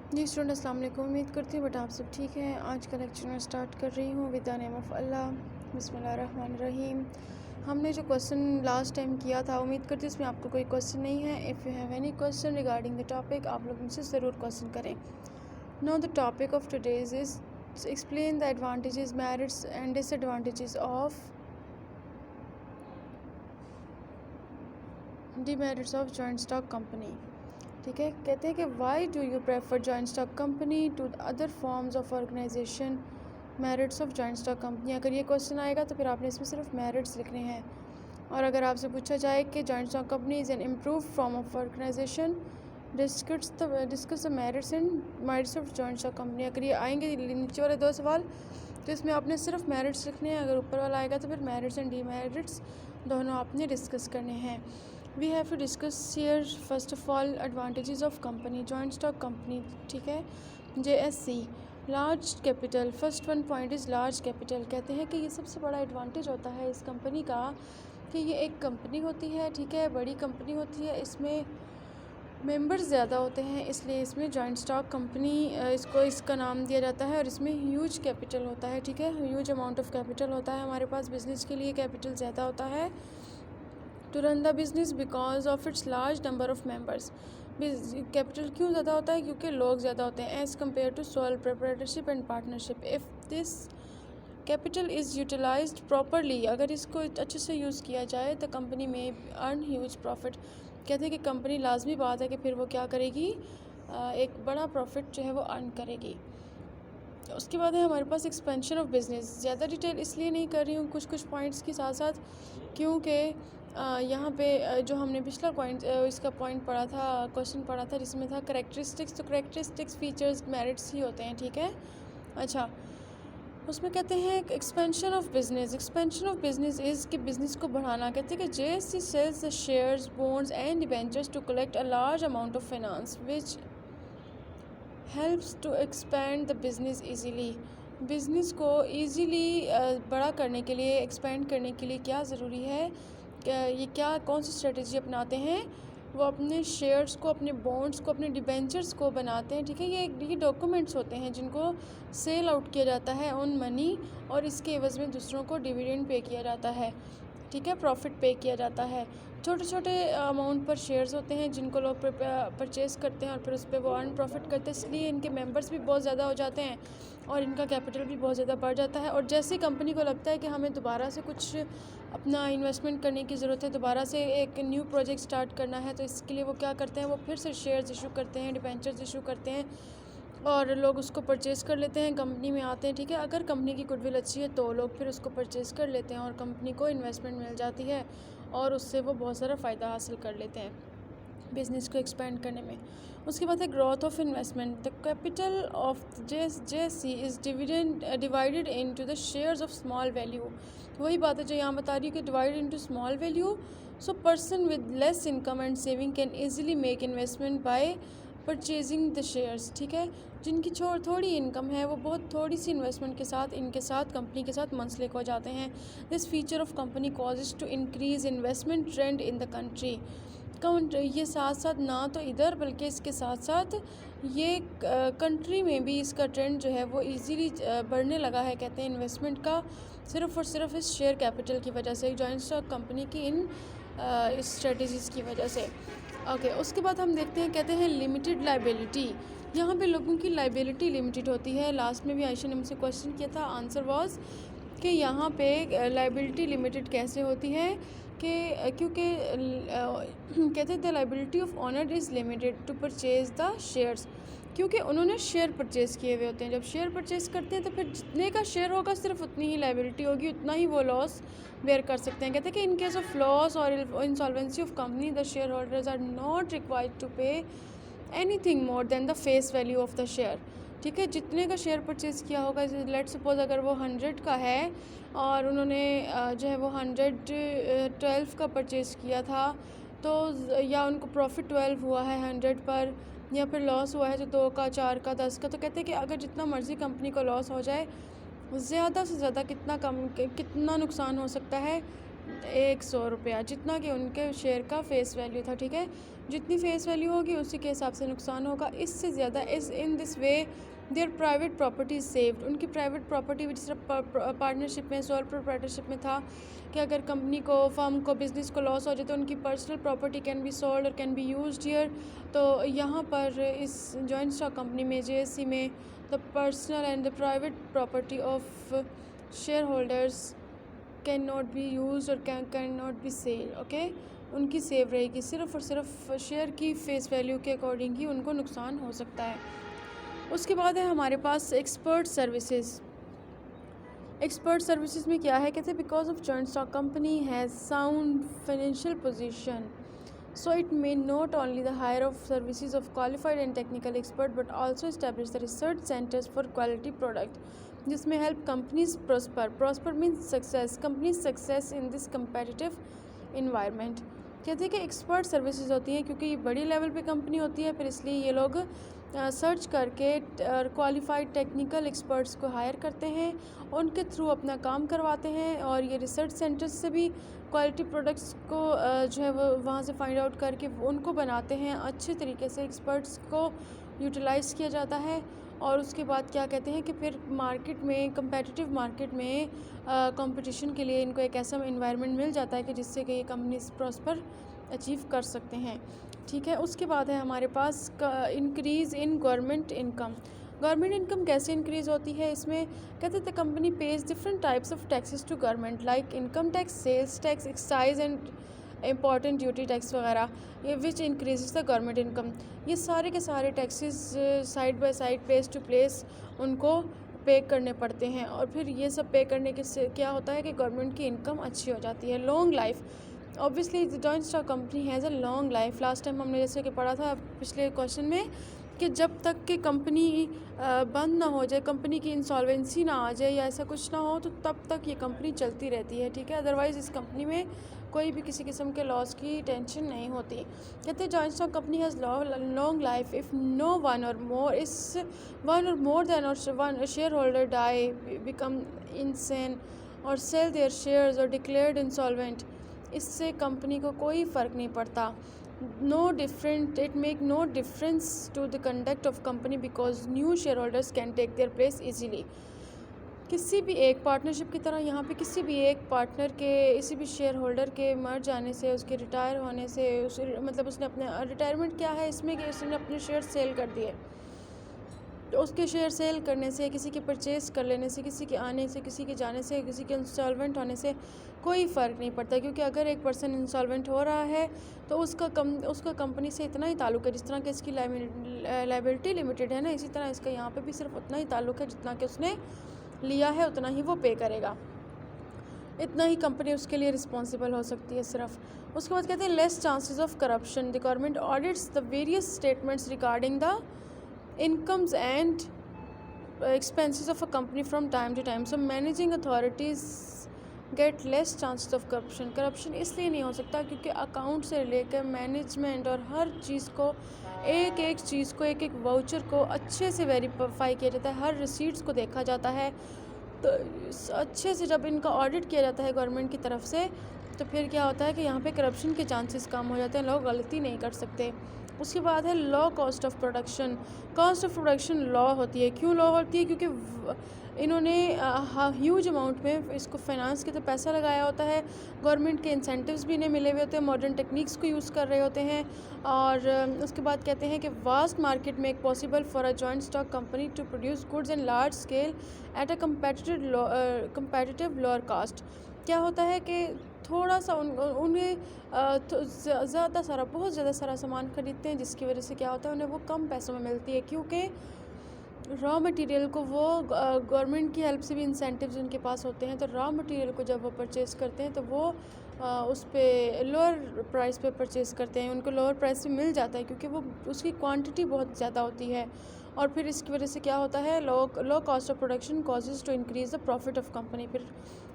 जी student अस्सलाम वालेकुम। उम्मीद करती हूँ बेटा आप सब ठीक हैं। आज का लेक्चर मैं स्टार्ट कर रही हूँ विद द नेम ऑफ़ अल्लाह। बिस्मिल्लाहिर्रहमानिर्रहीम। हमने जो क्वेश्चन लास्ट टाइम किया था, उम्मीद करती हूँ इसमें आपको कोई क्वेश्चन नहीं है। If you have any question regarding the topic, आप लोग मुझसे ज़रूर क्वेश्चन करें। Now the topic of today's is explain the advantages, merits and disadvantages of demerits of joint stock company. ठीक है, कहते हैं कि why do you prefer joint stock company to other forms of organisation, merits of joint stock company. अगर ये question आएगा तो फिर आपने इसमें सिर्फ मेरिट्स लिखने हैं। और अगर आपसे पूछा जाए कि joint stock company is an improve form of organisation, discuss the merits and merits of joint stock company. अगर ये आएंगे नीचे वाले दो सवाल तो इसमें आपने सिर्फ मेरिट्स लिखने हैं। अगर ऊपर वाला आएगा तो फिर मेरिट्स एंड डीमेरिट्स दोनों आपने डिस्कस करने हैं। We have to discuss here first of all advantages of company, joint stock company. ठीक है, JSC large capital. First one point is large capital. कहते हैं कि ये सबसे बड़ा एडवांटेज होता है इस कंपनी का कि ये एक कंपनी होती है, ठीक है, बड़ी कंपनी होती है, इसमें मेंबर्स ज़्यादा होते हैं, इसलिए इसमें जॉइंट स्टॉक कंपनी इसका नाम दिया जाता है। और इसमें ह्यूज कैपिटल होता है, ठीक है, ह्यूज अमाउंट ऑफ कैपिटल होता है। हमारे पास बिज़नेस के लिए कैपिटल ज़्यादा होता है to run the business because of its large number of members. Capital क्यों ज़्यादा होता है? क्योंकि लोग ज़्यादा होते हैं as compare to sole proprietorship and partnership. If this capital is utilised properly, अगर इसको अच्छे से यूज़ किया जाए तो कंपनी में अर्न ह्यूज प्रॉफिट। कहते हैं कि कंपनी लाजमी बात है कि फिर वो क्या करेगी, एक बड़ा प्रॉफिट जो है वो अर्न करेगी। उसके बाद है हमारे पास एक्सपेंशन ऑफ बिज़नेस। ज़्यादा डिटेल इसलिए नहीं कर रही हूँ, कुछ पॉइंट्स के साथ साथ, क्योंकि यहाँ पे जो हमने पिछला पॉइंट इसका पॉइंट पढ़ा था, क्वेश्चन पढ़ा था जिसमें था करेक्टरिस्टिक्स। तो करेक्टरिस्टिक्स फीचर्स मेरिट्स ही होते हैं, ठीक है। अच्छा, उसमें कहते हैं expansion of business. Expansion of business is कि बिज़नेस को बढ़ाना। कहते हैं कि JSC sells the shares, bonds and debentures to collect a large amount of finance which helps to expand the business easily. Business को ईज़ीली बड़ा करने के लिए, एक्सपेंड करने के लिए क्या ज़रूरी है, ये क्या कौन सी स्ट्रेटजी अपनाते हैं? वो अपने शेयर्स को, अपने बॉन्ड्स को, अपने डिबेंचर्स को बनाते हैं, ठीक है। ये डॉक्यूमेंट्स होते हैं जिनको सेल आउट किया जाता है ऑन मनी, और इसके एवज़ में दूसरों को डिविडेंड पे किया जाता है, ठीक है, प्रॉफिट पे किया जाता है। छोटे छोटे अमाउंट पर शेयर्स होते हैं जिनको लोग परचेज़ करते हैं और फिर उस पर वो अर्न प्रॉफिट करते हैं, इसलिए इनके मेंबर्स भी बहुत ज़्यादा हो जाते हैं और इनका कैपिटल भी बहुत ज़्यादा बढ़ जाता है। और जैसे कंपनी को लगता है कि हमें दोबारा से कुछ अपना इन्वेस्टमेंट करने की ज़रूरत है, दोबारा से एक न्यू प्रोजेक्ट स्टार्ट करना है, तो इसके लिए वो क्या करते हैं, वो फिर से शेयर्स इशू करते हैं, डिबेंचर्स इशू करते हैं और लोग उसको परचेज़ कर लेते हैं, कंपनी में आते हैं, ठीक है। अगर कंपनी की गुडविल अच्छी है तो लोग फिर उसको परचेज़ कर लेते हैं और कंपनी को इन्वेस्टमेंट मिल जाती है और उससे वो बहुत सारा फ़ायदा हासिल कर लेते हैं बिज़नेस को एक्सपेंड करने में। उसके बाद है growth of investment. The capital of JSC is divided into the shares of small value. वही बात है जो यहाँ बता रही हूँ कि divided into small value, so person with less income and saving can easily make investment by purchasing the shares, ठीक है। जिनकी थोड़ी इनकम है वो बहुत थोड़ी सी इन्वेस्टमेंट के साथ इनके साथ कंपनी के साथ मुंसलिक हो जाते हैं। This feature of company causes to increase investment trend in the country. ये साथ साथ ना तो इधर बल्कि इसके साथ साथ ये कंट्री में भी इसका ट्रेंड जो है वो इजीली बढ़ने लगा है। कहते हैं इन्वेस्टमेंट का सिर्फ़ और सिर्फ इस शेयर कैपिटल की वजह से, जॉइंट स्टॉक कंपनी की इन स्ट्रेटजीज़ की वजह से। ओके, उसके बाद हम देखते हैं, कहते हैं लिमिटेड लाइबिलिटी। यहाँ पे लोगों की लाइबिलिटी लिमिटेड होती है। लास्ट में भी आयशा ने मुझसे क्वेश्चन किया था, आंसर वाज कि यहाँ पे लाइबिलिटी लिमिटेड कैसे होती है कि क्योंकि कहते हैं the liability of owner is limited to purchase the shares, क्योंकि उन्होंने शेयर परचेज़ किए हुए होते हैं। जब शेयर परचेज़ करते हैं तो फिर जितने का शेयर होगा सिर्फ उतनी ही लाइबिलिटी होगी, उतना ही वो लॉस बेयर कर सकते हैं। कहते हैं कि इन केस ऑफ लॉस और insolvency of company the shareholders are not required to pay anything more than the face value of the share, ठीक है। जितने का शेयर परचेज़ किया होगा, लेट सपोज अगर वो 100 का है और उन्होंने जो है वो 112 का परचेज़ किया था, तो या उनको प्रॉफिट 12 हुआ है 100 पर, या फिर लॉस हुआ है तो 2 का, 4 का, 10 का, तो कहते हैं कि अगर जितना मर्ज़ी कंपनी को लॉस हो जाए, ज़्यादा से ज़्यादा कितना नुकसान हो सकता है, 100 रुपया, जितना कि उनके शेयर का फेस वैल्यू था, ठीक है। जितनी फेस वैल्यू होगी उसी के हिसाब से नुकसान होगा, इससे ज़्यादा। इस in this way there private property is saved, उनकी प्राइवेट प्रॉपर्टी जिस तरह पार्टनरशिप में, सोल प्रोप्राइटरशिप में था कि अगर कंपनी को, फर्म को, बिजनेस को लॉस हो जाए तो उनकी personal property can be sold और कैन बी यूज्ड हियर। तो यहाँ पर इस जॉइंट स्टॉक कंपनी में, JSC में, the personal and the private property of share holders can not be use और can not be sell, okay. उनकी save रहेगी, सिर्फ और सिर्फ शेयर की फेस वैल्यू के अकॉर्डिंग ही उनको नुकसान हो सकता है। उसके बाद है हमारे पास एक्सपर्ट सर्विसेज। एक्सपर्ट सर्विसेज में क्या है, कहते हैं because of joint stock company has sound financial position, so it may not only the hire of services of qualified and technical expert but also establish the research centers for quality product, जिसमें help companies prosper means success, companies success in this competitive environment। कहते हैं कि expert services होती हैं क्योंकि ये बड़ी level पे कंपनी होती है, फिर इसलिए ये लोग सर्च करके क्वालिफाइड टेक्निकल एक्सपर्ट्स को हायर करते हैं, उनके थ्रू अपना काम करवाते हैं, और ये रिसर्च सेंटर्स से भी क्वालिटी प्रोडक्ट्स को जो है वो वहाँ से फाइंड आउट करके उनको बनाते हैं अच्छे तरीके से। एक्सपर्ट्स को यूटिलाइज़ किया जाता है, और उसके बाद क्या कहते हैं कि फिर मार्केट में, कंपेटिटिव मार्केट में कंपटीशन के लिए इनको एक ऐसा इन्वायरमेंट मिल जाता है कि जिससे कि ये कंपनीज प्रॉस्पर अचीव कर सकते हैं, ठीक है। उसके बाद है हमारे पास increase in government income. Government income कैसे इंक्रीज़ होती है, इसमें कहते थे company pays different types of taxes to government like income tax, sales tax, excise and important duty tax वगैरह, ये which increase the government income. ये सारे के सारे taxes side by side, place to place उनको पे करने पड़ते हैं, और फिर ये सब पे करने के से क्या होता है कि गवर्नमेंट की इनकम अच्छी हो जाती है। Long life, obviously joint stock company has a long life. Last time हमने जैसे कि पढ़ा था पिछले क्वेश्चन में कि जब तक कि कंपनी बंद ना हो जाए, कंपनी की इंसॉल्वेंसी ना आ जाए या ऐसा कुछ ना हो, तो तब तक ये कंपनी चलती रहती है, ठीक है। अदरवाइज़ इस कंपनी में कोई भी किसी किस्म के लॉस की टेंशन नहीं होती। कहते हैं joint stock company has long life if no one or more is one or more than or one share holder die, become insane or sell their shares or declared insolvent. इससे company को कोई फ़र्क नहीं पड़ता। No different, it make no difference to the conduct of company because new share holders can take their place easily. किसी भी एक partnership की तरह यहाँ पे किसी भी एक पार्टनर के, किसी भी शेयर होल्डर के मर जाने से, उसके रिटायर होने से, मतलब उसने अपने रिटायरमेंट क्या है इसमें कि उसने अपने शेयर सेल कर दिए, तो उसके शेयर सेल करने से, किसी के परचेज़ कर लेने से, किसी के आने से, किसी के जाने से, किसी के इंस्टॉलमेंट होने से कोई फ़र्क नहीं पड़ता। क्योंकि अगर एक पर्सन इंस्टॉलमेंट हो रहा है तो उसका कंपनी से इतना ही ताल्लुक़ है, जिस तरह कि इसकी लायबिलिटी लिमिटेड है ना, इसी तरह इसका यहाँ पे भी सिर्फ उतना ही ताल्लुक़ है जितना कि उसने लिया है उतना ही वो पे करेगा, इतना ही कंपनी उसके लिए रिस्पॉन्सिबल हो सकती है सिर्फ। उसके बाद कहते हैं less chances of corruption, the government audits the various statements regarding the incomes and expenses of a company from time to time, so managing authorities get less chances of corruption। Corruption इसलिए नहीं हो सकता क्योंकि account से लेकर management और हर चीज़ को, एक एक चीज़ को, एक एक वाउचर को अच्छे से वेरीफाई किया जाता है, हर रिसीट्स को देखा जाता है। तो अच्छे से जब इनका ऑडिट किया जाता है गवर्नमेंट की तरफ से, तो फिर क्या होता है कि यहाँ पे करप्शन के चांसेस कम हो जाते हैं, लोग गलती नहीं कर सकते। उसके बाद है law cost of production. Cost of production law होती है, क्यों लॉ होती है? क्योंकि इन्होंने ह्यूज अमाउंट में इसको फाइनेंस के तो पैसा लगाया होता है, गवर्नमेंट के इंसेंटिव्स भी इन्हें मिले हुए होते हैं, मॉडर्न टेक्निक्स को यूज़ कर रहे होते हैं। और उसके बाद कहते हैं कि वास्ट मार्केट में एक possible for a joint stock company to produce goods in large scale at a competitive lower cost. क्या होता है कि थोड़ा सा उन्हें ज़्यादा सारा, बहुत ज़्यादा सारा सामान ख़रीदते हैं, जिसकी वजह से क्या होता है उन्हें वो कम पैसों में मिलती है, क्योंकि रॉ मटेरियल को वो गवर्नमेंट की हेल्प से भी इंसेंटिव्स उनके पास होते हैं। तो रॉ मटेरियल को जब वो परचेज़ करते हैं तो वो उस पर लोअर प्राइस पे परचेज़ करते हैं, उनको लोअर प्राइस पे मिल जाता है क्योंकि वो उसकी क्वांटिटी बहुत ज़्यादा होती है। और फिर इसकी वजह से क्या होता है, low cost of production causes to increase the profit of company. फिर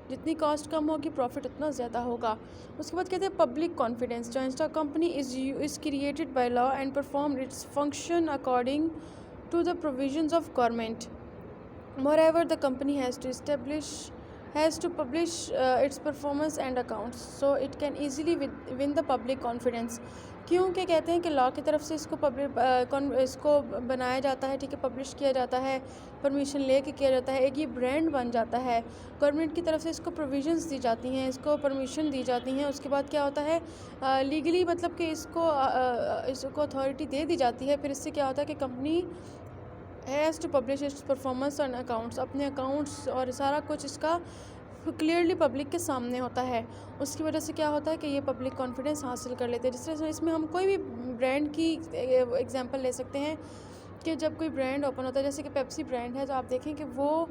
जितनी कॉस्ट कम होगी प्रॉफिट उतना ज़्यादा होगा। उसके बाद कहते हैं public confidence. Joint stock company is created by law and perform its function according to the provisions of government. Moreover, the company has has to publish its performance and accounts so it can easily win the public confidence। क्योंकि कहते हैं कि law की तरफ से इसको बनाया जाता है, ठीक है, पब्लिश किया जाता है, परमिशन लेके किया जाता है, एक ये ब्रांड बन जाता है। गवर्नमेंट की तरफ से इसको प्रोविजंस दी जाती हैं, इसको परमिशन दी जाती हैं। उसके बाद क्या होता है, लीगली मतलब कि इसको अथॉरिटी दे दी जाती है। फिर इससे क्या होता है कि company has to publish its performance and accounts, अपने अकाउंट्स और सारा कुछ इसका क्लियरली पब्लिक के सामने होता है। उसकी वजह से क्या होता है कि ये पब्लिक कॉन्फिडेंस हासिल कर लेते हैं। जिस तरह से इसमें हम कोई भी ब्रांड की एग्जांपल ले सकते हैं कि जब कोई ब्रांड ओपन होता है, जैसे कि पेप्सी ब्रांड है, तो आप देखें कि वो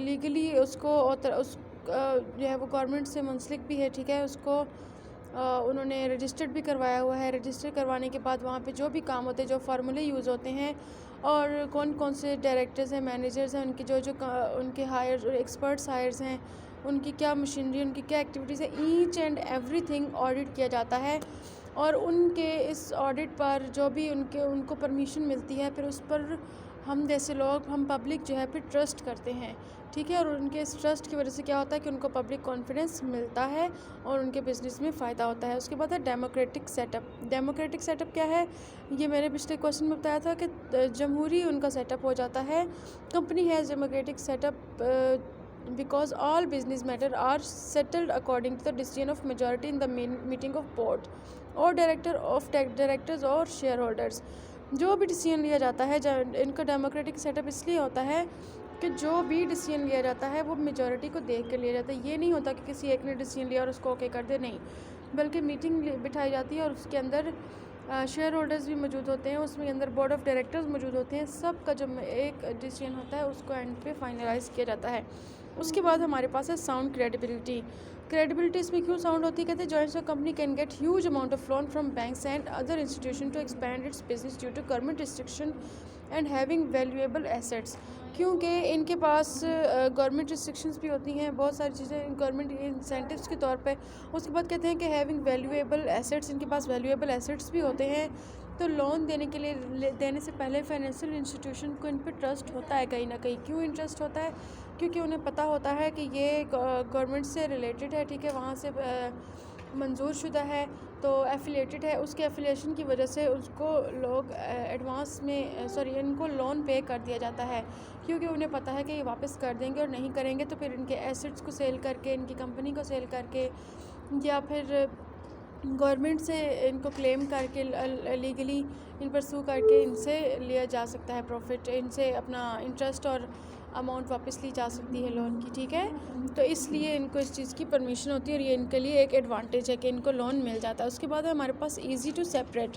लीगली जो है वो गवर्नमेंट से मुंसलिक भी है, ठीक है, उसको उन्होंने रजिस्टर्ड भी करवाया हुआ है। रजिस्टर करवाने के बाद वहाँ पे जो भी काम होते हैं, जो फार्मूले यूज़ होते हैं और कौन कौन से डायरेक्टर्स हैं, मैनेजर्स हैं, उनकी उनके हायर एक्सपर्ट्स हायर्स हैं, उनकी क्या मशीनरी, उनकी क्या एक्टिविटीज़ है, ईच एंड एवरीथिंग ऑडिट किया जाता है। और उनके इस ऑडिट पर जो भी उनको परमिशन मिलती है, फिर उस पर हम जैसे लोग, हम पब्लिक जो है फिर ट्रस्ट करते हैं, ठीक है। और उनके इस ट्रस्ट की वजह से क्या होता है कि उनको पब्लिक कॉन्फिडेंस मिलता है और उनके बिज़नेस में फ़ायदा होता है। उसके बाद है डेमोक्रेटिक सेटअप। डेमोक्रेटिक सेटअप क्या है, ये मैंने पिछले क्वेश्चन में बताया था कि जमहूरी उनका सेटअप हो जाता है। Company has democratic setup because all business matter are settled according to the decision of majority in the meeting of board or directors और shareholders। जो भी डिसीजन लिया जाता है, इनका डेमोक्रेटिक सेटअप इसलिए होता है कि जो भी डिसीजन लिया जाता है वो मेजॉरिटी को देख कर लिया जाता है। ये नहीं होता कि किसी एक ने डिसीजन लिया और उसको ओके कर दे, नहीं, बल्कि मीटिंग बिठाई जाती है और उसके अंदर शेयर होल्डर्स भी मौजूद होते हैं, उसमें अंदर बोर्ड ऑफ डायरेक्टर्स मौजूद होते हैं। सब का जब एक डिसीजन होता है उसको एंड पे फाइनलाइज किया जाता है। उसके बाद हमारे पास है साउंड क्रेडिबिलिटी। क्रेडिबिलिटी इसमें क्यों साउंड होती है, कहते हैं joint stock company can get huge amount of loan from banks and other institution to expand its business due to government restriction and having valuable assets. क्योंकि इनके पास गवर्नमेंट रिस्ट्रिक्शंस भी होती हैं, बहुत सारी चीज़ें गवर्नमेंट इंसेंटिव्स के तौर पे। उसके बाद कहते हैं कि हैविंग वैल्यूएबल एसेट्स, इनके पास वैल्यूएबल एसेट्स भी होते हैं। तो लोन देने से पहले फाइनेंशियल इंस्टीट्यूशन को इन पर ट्रस्ट होता है कहीं ना कहीं। क्यों इंटरेस्ट होता है, क्योंकि उन्हें पता होता है कि ये गवर्नमेंट से रिलेटेड है, ठीक है, वहाँ से मंजूर शुदा है, तो एफिलेटेड है। उसके एफिलेशन की वजह से उसको लोग एडवांस में इनको लोन पे कर दिया जाता है, क्योंकि उन्हें पता है कि ये वापस कर देंगे, और नहीं करेंगे तो फिर इनके एसेट्स को सेल करके, इनकी कंपनी को सेल करके, या फिर गवर्नमेंट से इनको क्लेम करके लीगली इन पर सू करके इनसे लिया जा सकता है प्रॉफिट, इनसे अपना इंटरेस्ट और अमाउंट वापस ली जा सकती है लोन की, ठीक है। तो इसलिए इनको इस चीज़ की परमिशन होती है और ये इनके लिए एक एडवांटेज है कि इनको लोन मिल जाता है। उसके बाद है हमारे पास ईजी टू सेपरेट।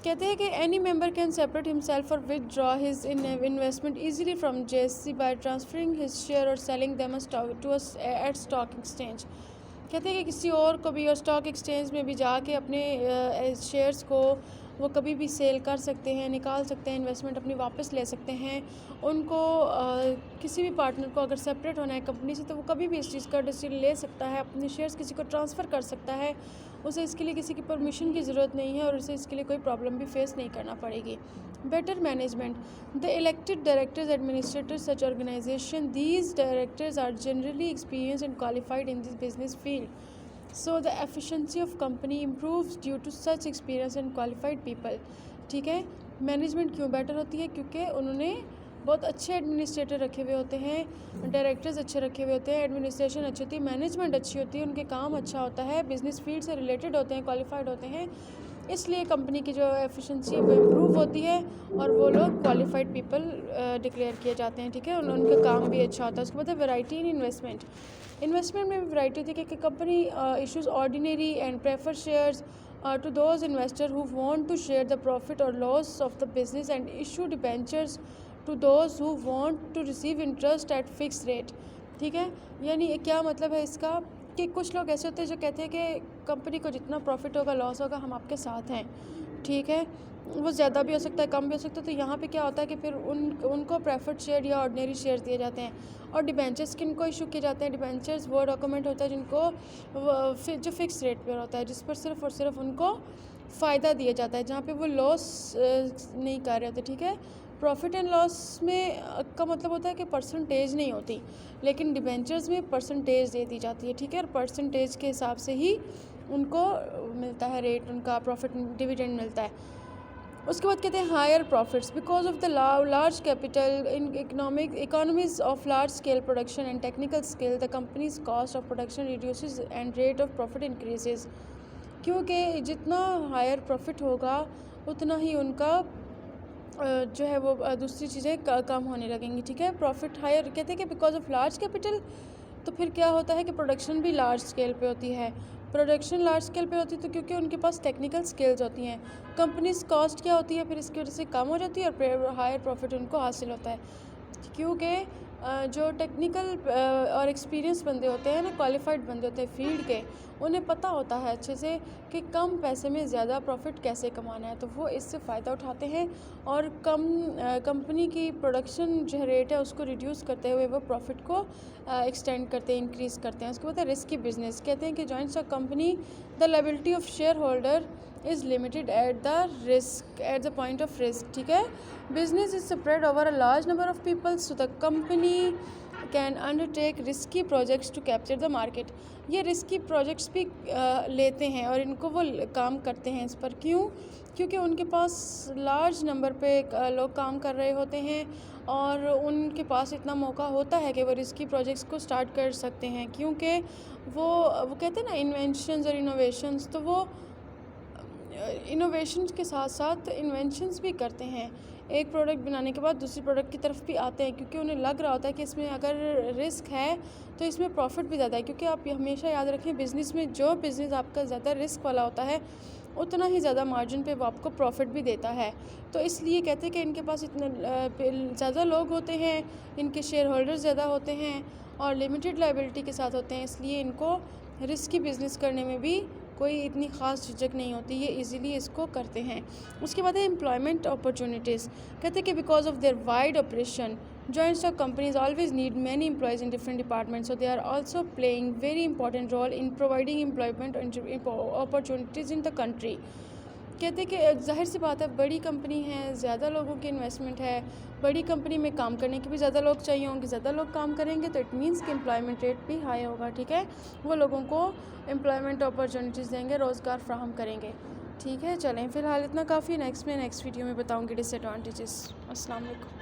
कहते हैं कि any member can separate himself और withdraw his investment easily from JSC by transferring his share और selling them at stock exchange. कहते हैं कि किसी और को भी और स्टॉक एक्सचेंज में भी जाके अपने शेयर्स को वो कभी भी सेल कर सकते हैं, निकाल सकते हैं, इन्वेस्टमेंट अपनी वापस ले सकते हैं। उनको किसी भी पार्टनर को अगर सेपरेट होना है कंपनी से, तो वो कभी भी इस चीज़ का डिसीजन ले सकता है, अपने शेयर्स किसी को ट्रांसफ़र कर सकता है। उसे इसके लिए किसी की परमिशन की ज़रूरत नहीं है और उसे इसके लिए कोई प्रॉब्लम भी फेस नहीं करना पड़ेगी। Better management. The elected directors administrators such organisation, these directors are generally experience and qualified in this business field, so the efficiency of company improves due to such experienced and qualified people। ठीक है, management क्यों better होती है, क्योंकि उन्होंने बहुत अच्छे administrator रखे हुए होते हैं, डायरेक्टर्स अच्छे रखे हुए होते हैं, एडमिनिस्ट्रेशन अच्छी होती है, मैनेजमेंट अच्छी होती है, उनके काम अच्छा होता है, बिजनेस फील्ड से रिलेटेड होते हैं, क्वालिफाइड होते हैं, इसलिए कंपनी की जो एफिशिएंसी है वो इम्प्रूव होती है और वो लोग क्वालिफाइड पीपल डिक्लेयर किए जाते हैं, ठीक है, उनका काम भी अच्छा होता है। उसके बाद है वैरायटी इन इन्वेस्टमेंट। इन्वेस्टमेंट में भी वैरायटी होती है कि company issues ordinary and prefer shares to those investor who want to share the profit और loss of the business and issue debentures to those who want to receive interest at fix rate. ठीक है, यानी क्या मतलब है इसका कि कुछ लोग ऐसे होते हैं जो कहते हैं कि कंपनी को जितना प्रॉफिट होगा, लॉस होगा, हम आपके साथ हैं, ठीक है, वो ज़्यादा भी हो सकता है, कम भी हो सकता है। तो यहाँ पे क्या होता है कि फिर उनको प्रेफर्ड शेयर या ऑर्डिनरी शेयर दिए जाते हैं। और डिबेंचर्स किनको इशू किए जाते हैं, डिबेंचर्स वो डॉक्यूमेंट होता है जिनको जो फिक्स रेट पर होता है, जिस पर सिर्फ और सिर्फ उनको फ़ायदा दिया जाता है, जहाँ पे वो लॉस नहीं कर रहे होते, ठीक है। प्रॉफिट एंड लॉस में का मतलब होता है कि परसेंटेज नहीं होती, लेकिन डिबेंचर्स में परसेंटेज दे दी जाती है, ठीक है, और परसेंटेज के हिसाब से ही उनको मिलता है रेट, उनका प्रॉफिट डिविडेंड मिलता है। उसके बाद कहते हैं higher profits because of the large capital in economies of large scale production and technical skill the companies cost of production reduces and rate of profit increases. क्योंकि जितना हायर प्रॉफिट होगा उतना ही उनका जो है वो दूसरी चीज़ें कम होने लगेंगी, ठीक है। प्रॉफिट हायर कहते हैं कि बिकॉज ऑफ लार्ज कैपिटल, तो फिर क्या होता है कि प्रोडक्शन भी लार्ज स्केल पे होती है। प्रोडक्शन लार्ज स्केल पे होती है तो क्योंकि उनके पास टेक्निकल स्किल्स होती हैं। कंपनीज कॉस्ट क्या होती है फिर इसकी वजह से कम हो जाती है और हायर प्रॉफिट उनको हासिल होता है, क्योंकि जो टेक्निकल और एक्सपीरियंस बंदे होते हैं ना, क्वालिफाइड बंदे होते हैं फील्ड के, उन्हें पता होता है अच्छे से कि कम पैसे में ज़्यादा प्रॉफिट कैसे कमाना है, तो वो इससे फ़ायदा उठाते हैं और कंपनी की प्रोडक्शन जो रेट है उसको रिड्यूस करते हुए वो प्रॉफिट को एक्सटेंड करते हैं, इंक्रीज़ करते हैं। उसके बाद है रिस्की बिजनेस। कहते हैं कि joint stock company the liability of share holder is limited at the point of risk, ठीक है। Business is spread over a large number of people so the company can undertake risky projects to capture the market. ये risky projects भी लेते हैं और इनको वो काम करते हैं इस पर। क्यों? क्योंकि उनके पास लार्ज नंबर पे लोग काम कर रहे होते हैं और उनके पास इतना मौका होता है कि वो रिस्की प्रोजेक्ट्स को स्टार्ट कर सकते हैं, क्योंकि वो कहते हैं ना इन्वेंशंस और इनोवेशंस, तो वो इनोवेशंस के साथ साथ इन्वेंशंस भी करते हैं। एक प्रोडक्ट बनाने के बाद दूसरी प्रोडक्ट की तरफ भी आते हैं, क्योंकि उन्हें लग रहा होता है कि इसमें अगर रिस्क है तो इसमें प्रॉफिट भी ज़्यादा है। क्योंकि आप हमेशा याद रखें, बिज़नेस में जो बिज़नेस आपका ज़्यादा रिस्क वाला होता है उतना ही ज़्यादा मार्जिन पे वो आपको प्रॉफिट भी देता है। तो इसलिए कहते हैं कि इनके पास इतने ज़्यादा लोग होते हैं, इनके शेयर होल्डर्स ज़्यादा होते हैं और लिमिटेड लायबिलिटी के साथ होते हैं, इसलिए इनको रिस्की बिज़नेस करने में भी कोई इतनी ख़ास झिझक नहीं होती, ये इजीली इसको करते हैं। उसके बाद है एम्प्लॉयमेंट अपॉर्चुनिटीज़। कहते हैं कि because of their wide operation joint stock companies always need many employees in different departments, so they are also playing very important role in providing employment opportunities in the country। कहते हैं कि जाहिर सी बात है, बड़ी कंपनी है, ज़्यादा लोगों की इन्वेस्टमेंट है, बड़ी कंपनी में काम करने के भी ज़्यादा लोग चाहिए होंगे, ज़्यादा लोग काम करेंगे तो इट मीन्स कि एम्प्लॉयमेंट रेट भी हाई होगा, ठीक है। वो लोगों को एम्प्लॉयमेंट अपॉर्चुनिटीज़ देंगे, रोज़गार फ्राहम करेंगे, ठीक है। चलें फ़िलहाल इतना काफ़ी, नेक्स्ट वीडियो में बताऊँगी डिसएडवांटेजेस। अस्सलाम वालेकुम।